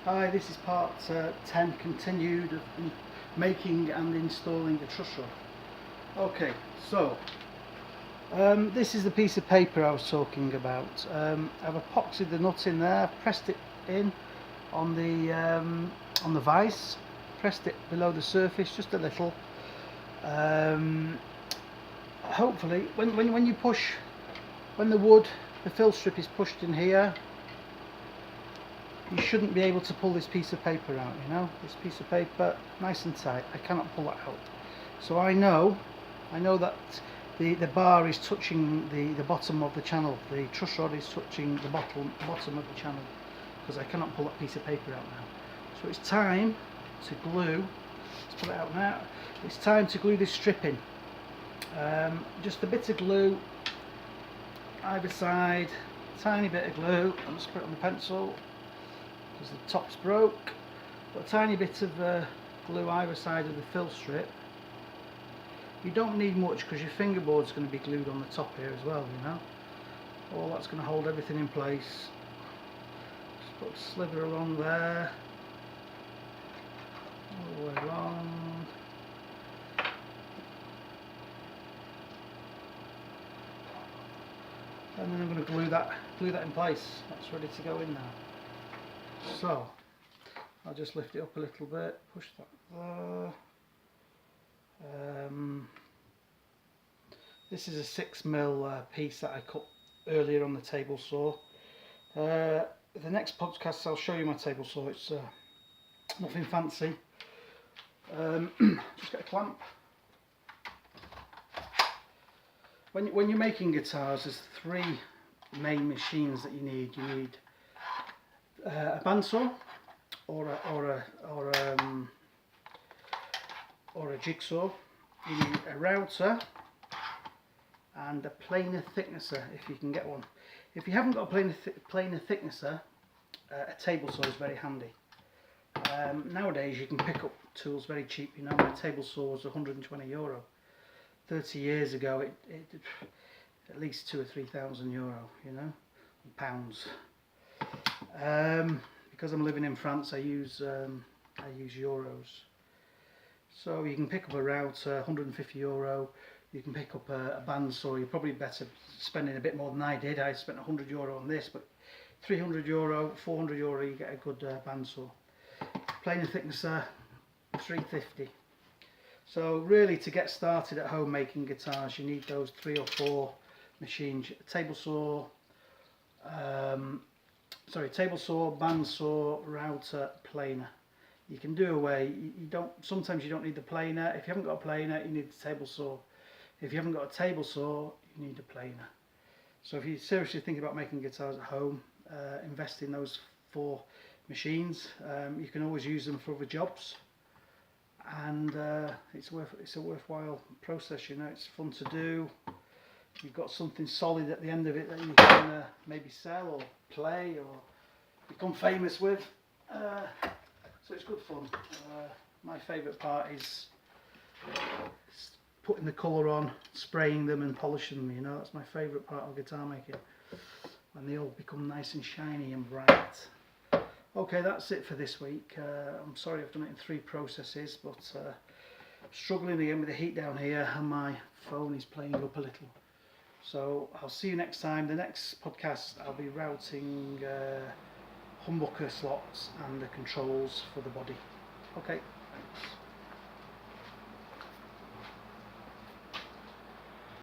Hi, this is part 10 continued of making and installing the truss rod. Okay, so this is the piece of paper I was talking about. I've epoxied the nut in there, pressed it in on the vise, pressed it below the surface just a little. Hopefully, when you push, when the fill strip is pushed in here, you shouldn't be able to pull this piece of paper out, you know, this piece of paper, nice and tight. I cannot pull that out. So I know that the bar is touching the bottom of the channel. The truss rod is touching the bottom of the channel, because I cannot pull that piece of paper out now. So it's time to glue. Let's pull it out now. It's time to glue this strip in. Just a bit of glue either side, tiny bit of glue. I'll just put it on the pencil because the top's broke. Got a tiny bit of glue either side of the fill strip. You don't need much because your fingerboard's going to be glued on the top here as well, you know. All that's going to hold everything in place. Just put a sliver along there, all the way along. And then I'm going to glue that in place. That's ready to go in now. So I'll just lift it up a little bit, push that there. This is a 6mm piece that I cut earlier on the table saw. The next podcast I'll show you my table saw. It's nothing fancy. Just get a clamp. When you're making guitars, there's three main machines that you need. You need a bandsaw or a jigsaw. You need a router and a planer thicknesser if you can get one. If you haven't got a planer thicknesser, a table saw is very handy. Nowadays you can pick up tools very cheap. You know, my table saw was €120. 30 years ago it at least €2,000 or €3,000, you know, pounds. Because I'm living in France, I use euros. So you can pick up a router, €150. You can pick up a bandsaw. You're probably better spending a bit more than I did. I spent €100 on this, but €300, €400, you get a good bandsaw. Planer thicknesser, $350. So really, to get started at home making guitars, you need those 3 or 4 machines: table saw, bandsaw, router, planer. You can do away. Sometimes you don't need the planer. If you haven't got a planer, you need the table saw. If you haven't got a table saw, you need a planer. So if you seriously think about making guitars at home, invest in those 4 machines. You can always use them for other jobs. And it's a worthwhile process, you know. It's fun to do. You've got something solid at the end of it that you can maybe sell or play or become famous with. So it's good fun. My favourite part is putting the colour on, spraying them and polishing them, you know. That's my favourite part of guitar making, when they all become nice and shiny and bright. Okay, that's it for this week. I'm sorry I've done it in 3 processes, but struggling again with the heat down here, and my phone is playing up a little. So I'll see you next time. The next podcast I'll be routing humbucker slots and the controls for the body. Okay, thanks.